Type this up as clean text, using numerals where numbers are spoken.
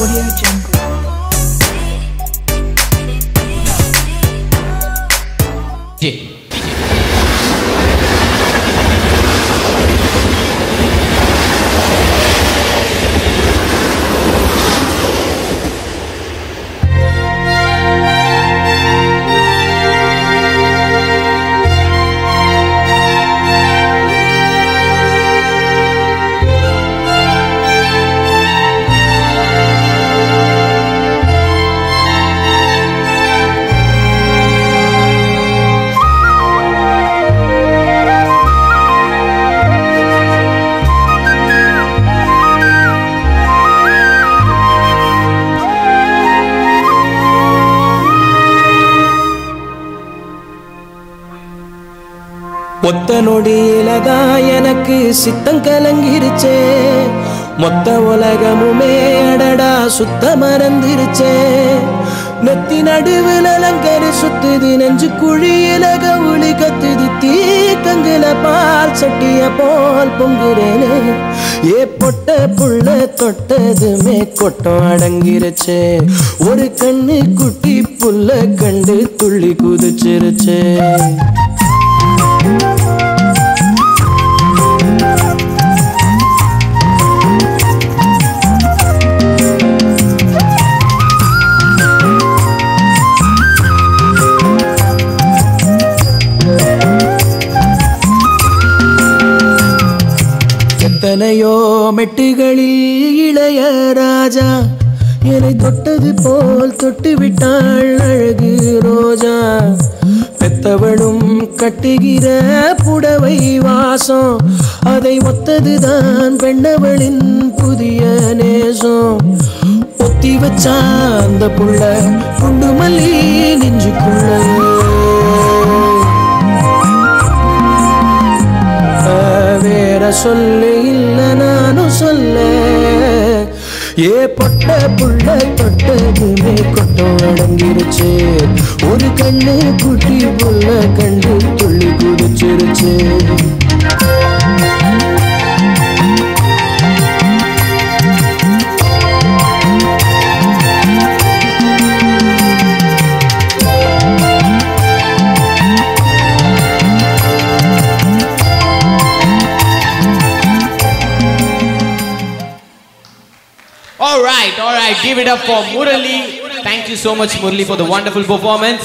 Audio Jungle. ஒத்த நொடியிலதா எனக்கு சித்தம் கலங்கிருச்சே மொத்த உலகமுமே அடடா சுத்த மறந்துருச்சே நெத்தி நடுவில் அலங்கரி சுத்துது நெஞ்சு குழியில கவுளி கத்துது தீக்கங்குல பால் சட்டிய போல் பொங்குறேனே ஏ பொட்ட புள்ள தொட்டதுமே கொட்டம் அடங்கிருச்சே ஒரு கண்ணு குட்டி புள்ள கண்டு துள்ளி குதிச்சிருச்சே எத்தனையோ மெட்டுகளில் இளைய ராஜா என்னை தொட்டது போல் தொட்டு விட்டாள் அழகு ரோஜா பெத்தவளும் கட்டுகிற புடவை வாசம் அதை ஒத்ததுதான் பெண்ணவளின் புதிய நேசம் ஒத்தி வச்சா அந்த புள்ள குண்டு மல்லி நெஞ்சுக்குள்ள வேற சொல்ல இல்ல நானும் சொல்ல ஏ பொட்ட புள்ள தொட்டதுமே கொட்டம் அடங்கிருச்சு ஒரு கண்ணு குட்டி புள்ள கண்டு துள்ளி குதிச்சிருச்சு All right, give it up for Murali. Thank you so much, Murali, for the wonderful performance.